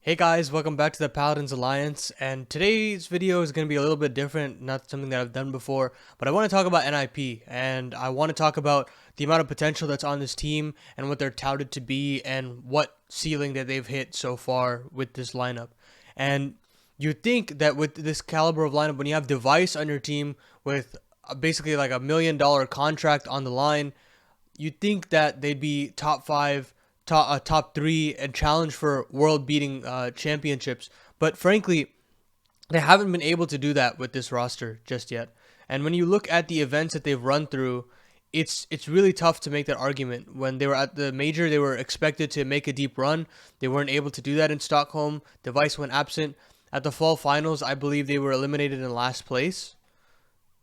Hey guys, welcome back to the Paladin's Alliance, and today's video is going to be a little bit different, not something that I've done before, but I want to talk about NiP, and I want to talk about the amount of potential that's on this team, and what they're touted to be, and what ceiling that they've hit so far with this lineup. And you'd think that with this caliber of lineup, when you have Device on your team with basically like $1 million contract on the line, you'd think that they'd be top five, top three, and challenge for world-beating championships. But frankly, they haven't been able to do that with this roster just yet. And when you look at the events that they've run through, it's really tough to make that argument. When they were at the major, they were expected to make a deep run. They weren't able to do that in Stockholm. Device went absent. At the fall finals, I believe they were eliminated in last place.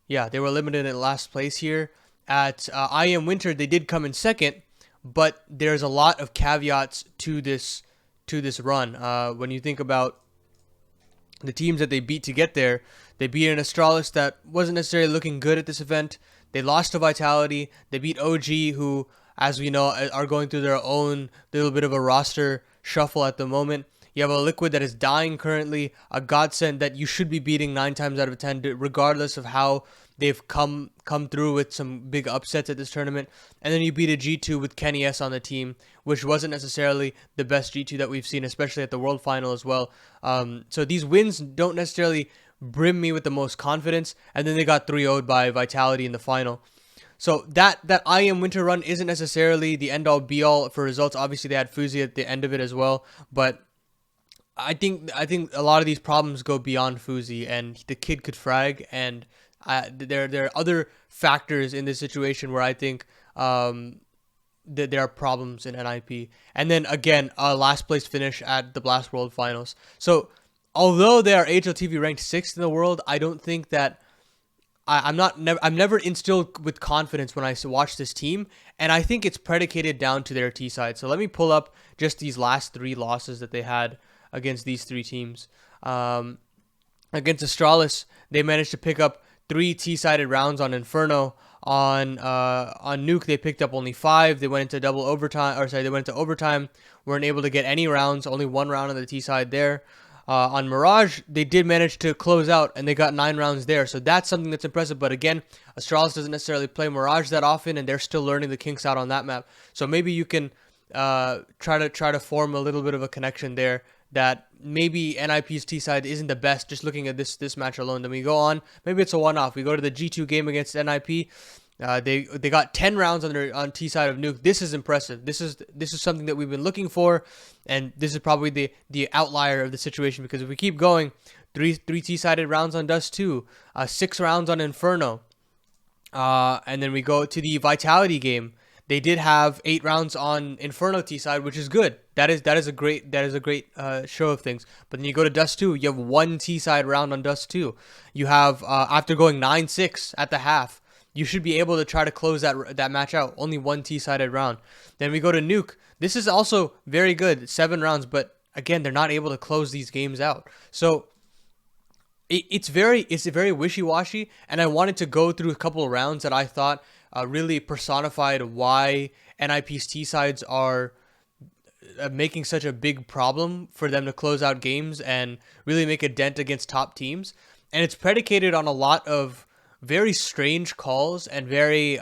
Yeah, they were eliminated in last place here. At IM Winter, they did come in second, but there's a lot of caveats to this run. When you think about the teams that they beat to get there, they beat an Astralis that wasn't necessarily looking good at this event. They lost to Vitality. They beat OG, who, as we know, are going through their own little bit of a roster shuffle at the moment. You have a Liquid that is dying currently, a godsend that you should be beating 9 times out of 10, regardless of how they've come through with some big upsets at this tournament. And then you beat a G2 with Kenny S on the team, which wasn't necessarily the best G2 that we've seen, especially at the World Final as well. So these wins don't necessarily brim me with the most confidence. And then they got 3-0'd by Vitality in the final. So that IM Winter run isn't necessarily the end-all be-all for results. Obviously, they had Fuzi at the end of it as well, but I think a lot of these problems go beyond Fuzi, and the kid could frag, and there are other factors in this situation where I think that there are problems in NiP. And then again, a last place finish at the Blast World Finals. So although they are HLTV ranked 6th in the world, I don't think that I'm never instilled with confidence when I watch this team, and I think it's predicated down to their TSide. So let me pull up just these last 3 losses that they had against these 3 teams. Against Astralis, they managed to pick up 3 T-sided rounds on Inferno. On Nuke, they picked up only 5. They went into double overtime, or sorry, they went into overtime. Weren't able to get any rounds. Only 1 round on the T-side there. On Mirage, they did manage to close out, and they got 9 rounds there. So that's something that's impressive. But again, Astralis doesn't necessarily play Mirage that often, and they're still learning the kinks out on that map. So maybe you can try to form a little bit of a connection there, that maybe NiP's T-side isn't the best, just looking at this match alone. Then we go on, maybe it's a one-off. We go to the G2 game against NiP. They got 10 rounds on T-side of Nuke. This is impressive. This is something that we've been looking for, and this is probably the outlier of the situation, because if we keep going, three T-sided rounds on Dust 2, 6 rounds on Inferno, and then we go to the Vitality game. They did have 8 rounds on Inferno T-side, which is good. That is a great show of things. But then you go to Dust 2, you have 1 T-side round on Dust 2. You have after going 9-6 at the half, you should be able to try to close that match out. Only 1 T-sided round. Then we go to Nuke. This is also very good, 7 rounds, but again, they're not able to close these games out. So it's very wishy-washy, and I wanted to go through a couple of rounds that I thought really personified why NiP's T-sides are making such a big problem for them to close out games and really make a dent against top teams. And it's predicated on a lot of very strange calls and very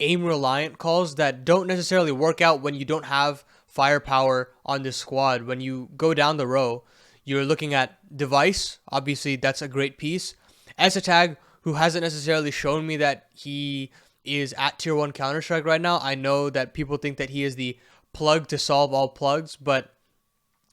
aim-reliant calls that don't necessarily work out when you don't have firepower on this squad. When you go down the row, you're looking at Device. Obviously, that's a great piece. Esatag, who hasn't necessarily shown me that he is at tier 1 Counter-Strike right now. I know that people think that he is the plug to solve all plugs, but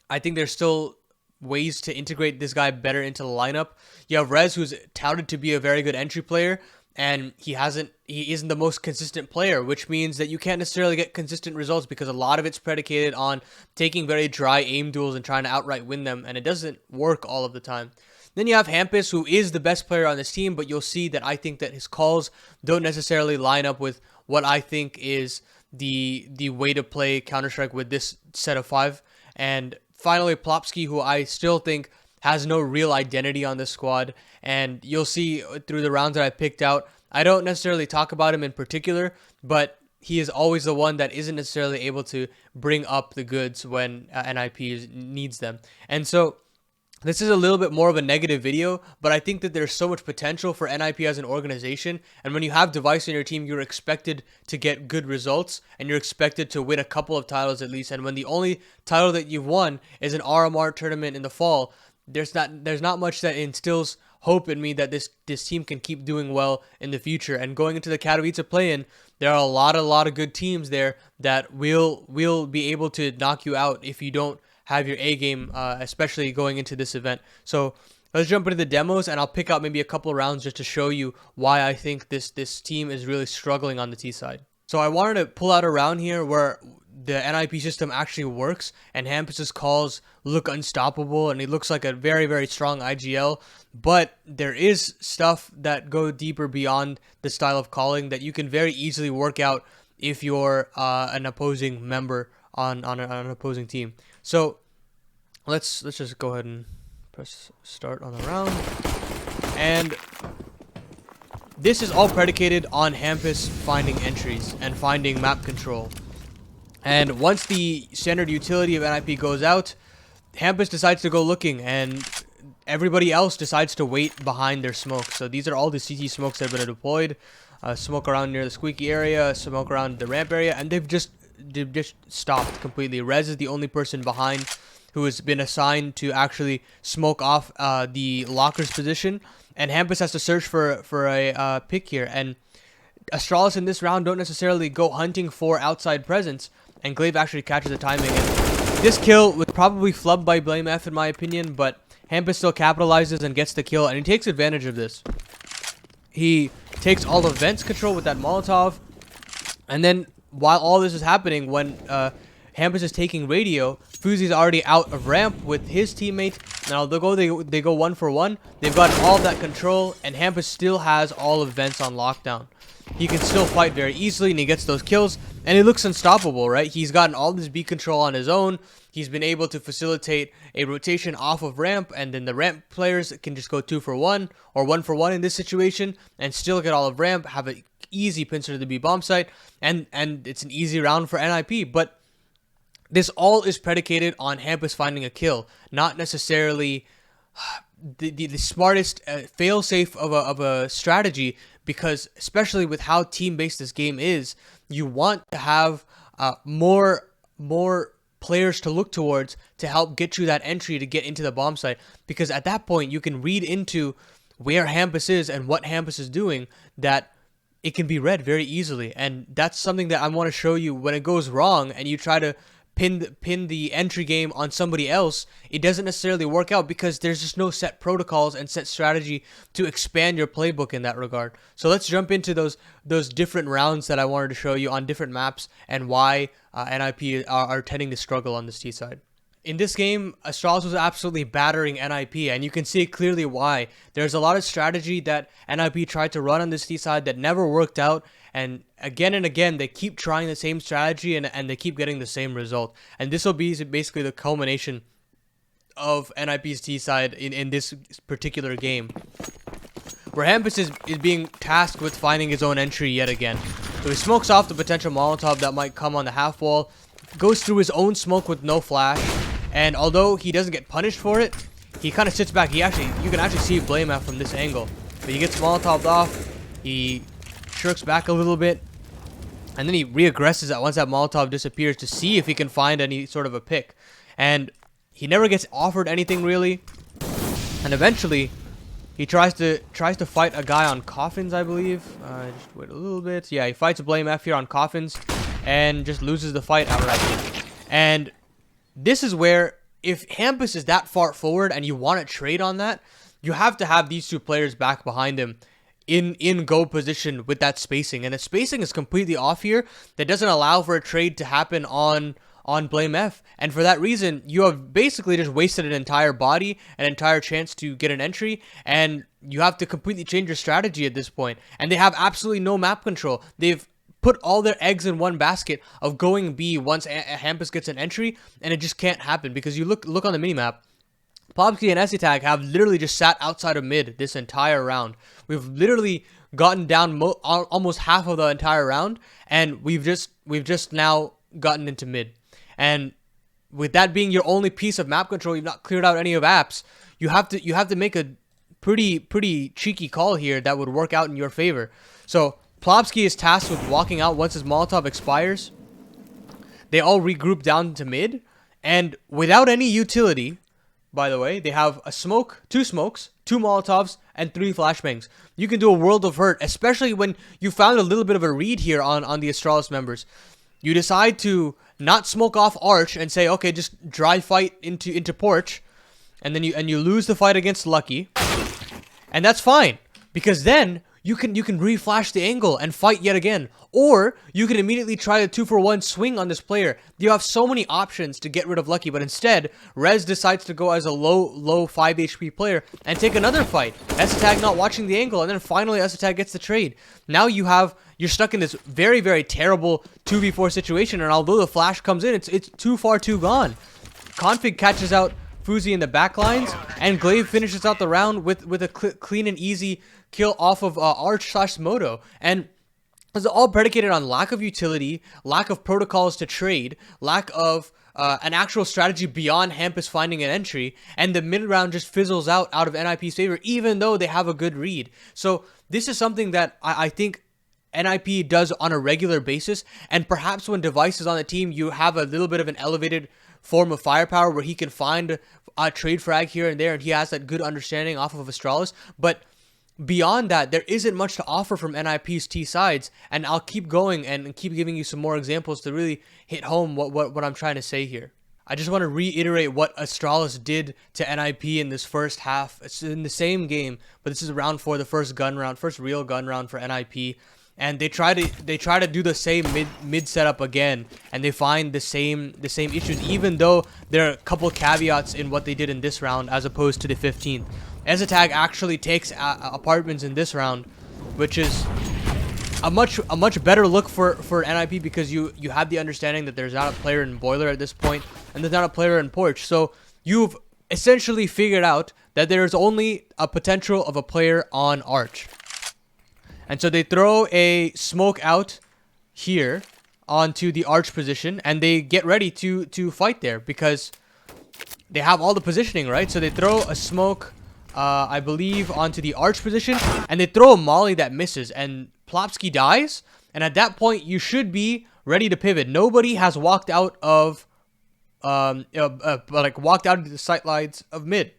I think there's still ways to integrate this guy better into the lineup. You have Rez, who's touted to be a very good entry player, and he isn't the most consistent player, which means that you can't necessarily get consistent results, because a lot of it's predicated on taking very dry aim duels and trying to outright win them, and it doesn't work all of the time. Then you have Hampus, who is the best player on this team, but you'll see that I think that his calls don't necessarily line up with what I think is the way to play Counter-Strike with this set of 5. And finally, Plopsky, who I still think has no real identity on this squad. And you'll see through the rounds that I picked out, I don't necessarily talk about him in particular, but he is always the one that isn't necessarily able to bring up the goods when NiP needs them. And so this is a little bit more of a negative video, but I think that there's so much potential for NiP as an organization. And when you have Device in your team, you're expected to get good results, and you're expected to win a couple of titles at least. And when the only title that you've won is an RMR tournament in the fall, there's not much that instills hope in me that this team can keep doing well in the future. And going into the Katowice play-in, there are a lot of good teams there that will be able to knock you out if you don't have your A game, especially going into this event. So let's jump into the demos, and I'll pick out maybe a couple of rounds just to show you why I think this team is really struggling on the T side. So I wanted to pull out a round here where the NiP system actually works, and Hampus's calls look unstoppable, and he looks like a very strong IGL. But there is stuff that go deeper beyond the style of calling that you can very easily work out if you're an opposing member on an opposing team. So let's just go ahead and press start on the round. And this is all predicated on Hampus finding entries and finding map control. And once the standard utility of NiP goes out, Hampus decides to go looking, and everybody else decides to wait behind their smoke. So these are all the CT smokes that have been deployed. Smoke around near the squeaky area, smoke around the ramp area, and they've just stopped completely. Rez is the only person behind who has been assigned to actually smoke off the locker's position, and Hampus has to search for a pick here. And Astralis in this round don't necessarily go hunting for outside presence, and Glaive actually catches the timing. And this kill was probably flubbed by BlameF in my opinion, but Hampus still capitalizes and gets the kill, and he takes advantage of this. He takes all of Vent's control with that Molotov, and then while all this is happening, when Hampus is taking radio, Fuzi's already out of ramp with his teammate. Now they go 1 for 1. They've got all of that control, and Hampus still has all of Vents on lockdown. He can still fight very easily, and he gets those kills, and it looks unstoppable, right? He's gotten all this B control on his own. He's been able to facilitate a rotation off of ramp, and then the ramp players can just go 2 for 1 or 1 for 1 in this situation and still get all of ramp, have an easy pincer to the B bomb site, and it's an easy round for NiP. But this all is predicated on Hampus finding a kill, not necessarily the smartest fail-safe of a strategy, because especially with how team-based this game is, you want to have more players to look towards to help get you that entry to get into the bomb site, because at that point you can read into where Hampus is and what Hampus is doing, that it can be read very easily. And that's something that I want to show you. When it goes wrong and you try to pin the entry game on somebody else, it doesn't necessarily work out, because there's just no set protocols and set strategy to expand your playbook in that regard. So let's jump into those different rounds that I wanted to show you on different maps, and why NiP are tending to struggle on this T side. In this game, Astralis was absolutely battering NiP, and you can see clearly why. There's a lot of strategy that NiP tried to run on this T side that never worked out, and again they keep trying the same strategy, and they keep getting the same result. And this will be basically the culmination of NiP's T side in this particular game, where Hampus is being tasked with finding his own entry yet again. So he smokes off the potential Molotov that might come on the half wall, goes through his own smoke with no flash, and although he doesn't get punished for it, he kind of sits back. You can actually see BlameF from this angle, but he gets Molotoved off, he shirks back a little bit, and then he re-aggresses that once that Molotov disappears to see if he can find any sort of a pick. And he never gets offered anything really, and eventually he tries to fight a guy on coffins, I believe. Just wait a little bit. Yeah, he fights BlameF here on coffins and just loses the fight outright. And this is where, if Hampus is that far forward and you want to trade on that, you have to have these two players back behind him in go position with that spacing. And the spacing is completely off here. That doesn't allow for a trade to happen on BlameF. And for that reason, you have basically just wasted an entire body, an entire chance to get an entry, and you have to completely change your strategy at this point. And they have absolutely no map control. They've put all their eggs in one basket of going B once Hampus gets an entry, and it just can't happen, because you look on the minimap. Plobsky and Esitag have literally just sat outside of mid this entire round. We've literally gotten down almost half of the entire round, and we've just now gotten into mid. And with that being your only piece of map control, you've not cleared out any of apps. You have to make a pretty cheeky call here that would work out in your favor. So Plopsky is tasked with walking out once his Molotov expires. They all regroup down to mid, and without any utility, by the way, they have a smoke, 2 smokes, 2 Molotovs, and 3 flashbangs. You can do a world of hurt, especially when you found a little bit of a read here on the Astralis members. You decide to not smoke off Arch and say, okay, just dry fight into Porch, and then you lose the fight against Lucky, and that's fine, because then you can re-flash the angle and fight yet again, or you can immediately try a 2-for-1 swing on this player. You have so many options to get rid of Lucky, but instead Rez decides to go as a low 5 HP player and take another fight. S-Tag not watching the angle, and then finally S-Tag gets the trade. Now you're stuck in this very terrible 2v4 situation, and although the flash comes in, it's too far too gone. Config catches out Fuzi in the back lines, and Glaive finishes out the round with a clean and easy kill off of Arch/Moto. And it's all predicated on lack of utility, lack of protocols to trade, lack of an actual strategy beyond Hampus finding an entry, and the mid round just fizzles out of NiP's favor, even though they have a good read. So this is something that I think NiP does on a regular basis, and perhaps when Device is on the team, you have a little bit of an elevated form of firepower where he can find a trade frag here and there, and he has that good understanding off of Astralis. But beyond that, there isn't much to offer from NiP's TSides, and I'll keep going and keep giving you some more examples to really hit home what I'm trying to say here. I just want to reiterate what Astralis did to NiP in this first half. It's in the same game, but this is round 4, the first real gun round for NiP. And they try to do the same mid setup again, and they find the same issues, even though there are a couple caveats in what they did in this round as opposed to the 15th. S-Tag actually takes apartments in this round, which is a much better look for NiP, because you have the understanding that there's not a player in Boiler at this point, and there's not a player in Porch. So you've essentially figured out that there's only a potential of a player on Arch. And so they throw a smoke out here onto the Arch position, and they get ready to fight there because they have all the positioning, right? So they throw a smoke, I believe, onto the Arch position, and they throw a molly that misses, and Plopsky dies. And at that point, you should be ready to pivot. Nobody has walked out of, walked out into the sight lines of mid.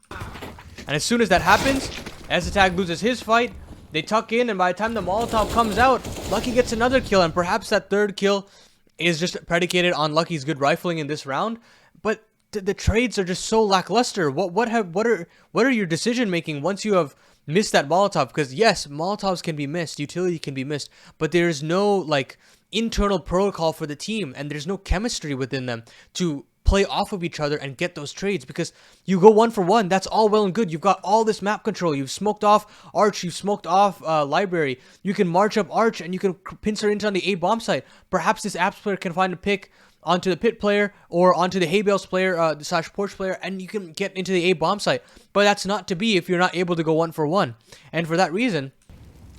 And as soon as that happens, S-Tag loses his fight. They tuck in, and by the time the Molotov comes out, Lucky gets another kill, and perhaps that third kill is just predicated on Lucky's good rifling in this round. But the trades are just so lackluster. What are your decision making once you have missed that Molotov? Because yes, Molotovs can be missed, utility can be missed, but there's no like internal protocol for the team, and there's no chemistry within them to play off of each other and get those trades. Because you go 1-for-1, that's all well and good. You've got all this map control. You've smoked off Arch. You've smoked off Library. You can march up Arch, and you can pincer into on the A bomb site. Perhaps this Apps player can find a pick onto the Pit player or onto the Hay Bales player / Porch player, and you can get into the A bomb site. But that's not to be if you're not able to go 1-for-1. And for that reason,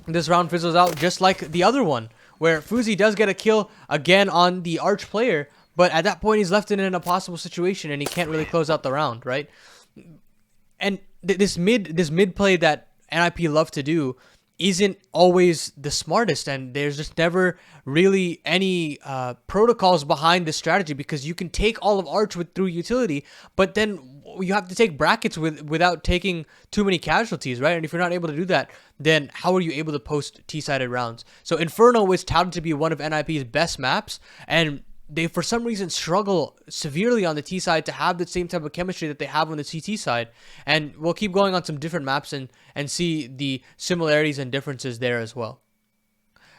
this round fizzles out just like the other one, where Fuzi does get a kill again on the Arch player, but at that point, he's left in an impossible situation, and he can't really close out the round, right? And this mid play that NiP love to do isn't always the smartest, and there's just never really any protocols behind this strategy, because you can take all of Arch through utility, but then you have to take brackets without taking too many casualties, right? And if you're not able to do that, then how are you able to post T-sided rounds? So Inferno is touted to be one of NiP's best maps, and they for some reason struggle severely on the T side to have the same type of chemistry that they have on the CT side. And we'll keep going on some different maps and see the similarities and differences there as well.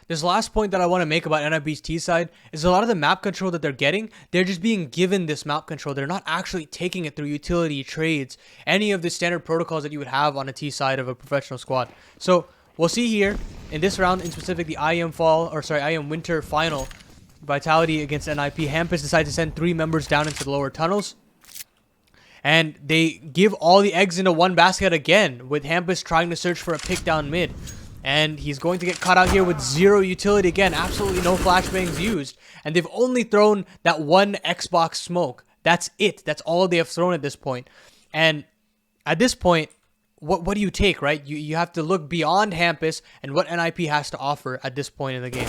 This last point that I want to make about NiP's T side is a lot of the map control that they're getting, they're just being given this map control. They're not actually taking it through utility, trades, any of the standard protocols that you would have on a T side of a professional squad. So we'll see here in this round in specific, the IM Winter final, Vitality against NiP. Hampus decides to send 3 members down into the lower tunnels, and they give all the eggs into one basket again, with Hampus trying to search for a pick down mid. and he's going to get caught out here with zero utility again. Absolutely no flashbangs used, and they've only thrown that one Xbox smoke. That's it. That's all they have thrown at this point. And at this point, what do you take, right? You have to look beyond Hampus and what NiP has to offer at this point in the game.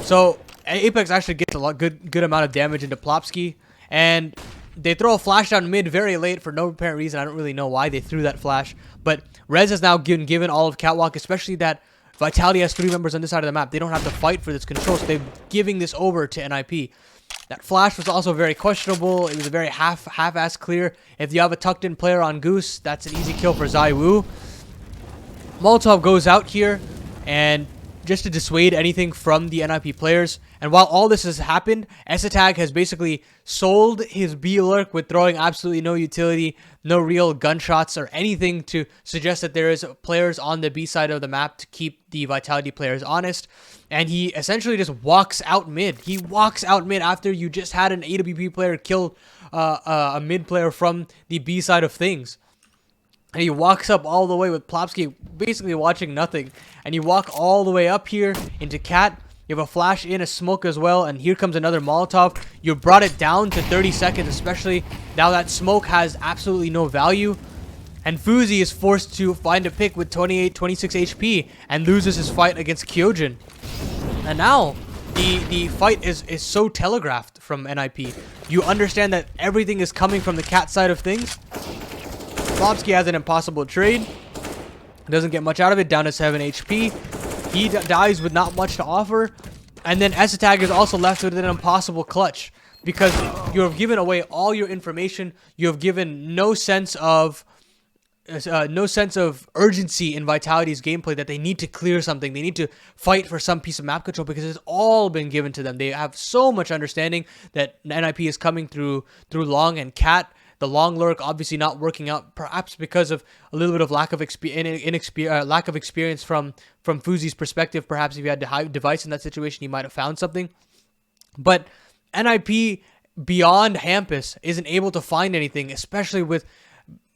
So Apex actually gets a good amount of damage into Plopsky, and they throw a flash down mid very late for no apparent reason. I don't really know why they threw that flash, but Rez has now given all of Catwalk, especially that Vitality has 3 members on this side of the map. They don't have to fight for this control, so they're giving this over to NiP. That flash was also very questionable. It was a very half-ass clear. If you have a tucked-in player on Goose, that's an easy kill for ZywOo. Molotov goes out here, and just to dissuade anything from the NiP players. And while all this has happened, Esatag has basically sold his B lurk with throwing absolutely no utility, no real gunshots or anything to suggest that there is players on the B side of the map to keep the Vitality players honest. And he essentially just walks out mid. He walks out mid after you just had an AWP player kill a mid player from the B side of things. And he walks up all the way with Plopsky basically watching nothing. And you walk all the way up here into Cat. You have a flash in, a smoke as well. And here comes another Molotov. You brought it down to 30 seconds, especially now that smoke has absolutely no value. And Fuzi is forced to find a pick with 26 HP and loses his fight against Kyojin. And now the fight is so telegraphed from NiP. You understand that everything is coming from the Cat side of things. Plopsky has an impossible trade. Doesn't get much out of it. Down to 7 HP. He dies with not much to offer. And then Esatag is also left with an impossible clutch. Because you have given away all your information. You have given no sense of urgency in Vitality's gameplay that they need to clear something. They need to fight for some piece of map control because it's all been given to them. They have so much understanding that NiP is coming through Long and Cat. The long lurk obviously not working out, perhaps because of a little bit of lack of experience from Fuzi's perspective. Perhaps if you had to hide device in that situation, he might have found something. But NiP beyond Hampus isn't able to find anything, especially with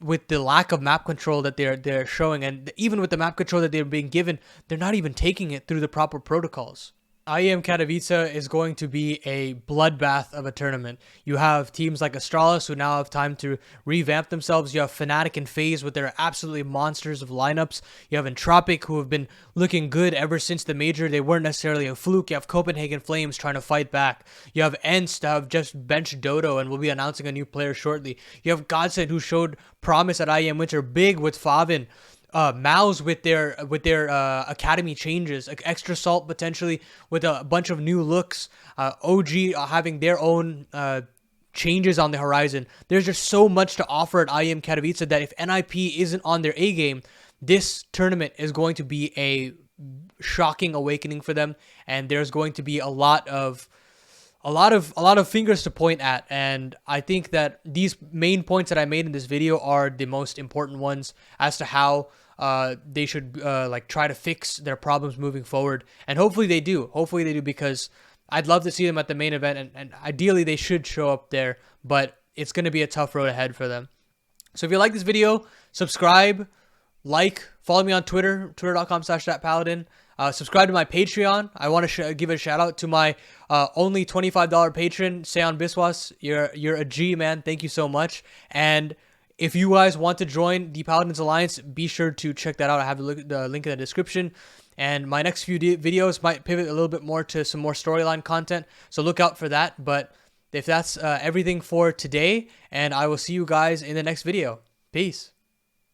the lack of map control that they're showing, and even with the map control that they're being given, they're not even taking it through the proper protocols. IEM Katowice is going to be a bloodbath of a tournament. You have teams like Astralis who now have time to revamp themselves. You have Fnatic and FaZe with their absolutely monsters of lineups. You have Entropic who have been looking good ever since the major. They weren't necessarily a fluke. You have Copenhagen Flames trying to fight back. You have ENCE to have just benched Dodo and will be announcing a new player shortly. You have Godsend who showed promise at IEM Winter big with Favin. Mouse with their academy changes, extra salt potentially with a bunch of new looks, OG having their own changes on the horizon. There's just so much to offer at IEM Katowice that if NiP isn't on their A game, this tournament is going to be a shocking awakening for them, and there's going to be a lot of fingers to point at. And I think that these main points that I made in this video are the most important ones as to how they should try to fix their problems moving forward. And hopefully they do. Hopefully they do, because I'd love to see them at the main event, and ideally they should show up there, but it's going to be a tough road ahead for them. So if you like this video, subscribe, follow me on Twitter, twitter.com/thatpaladin. Subscribe to my Patreon. I want to give a shout out to my only $25 patron, Seon Biswas. You're a G, man. Thank you so much. And if you guys want to join the Paladins Alliance, be sure to check that out. I have the link in the description. And my next few videos might pivot a little bit more to some more storyline content, so look out for that. But if that's everything for today, and I will see you guys in the next video. Peace.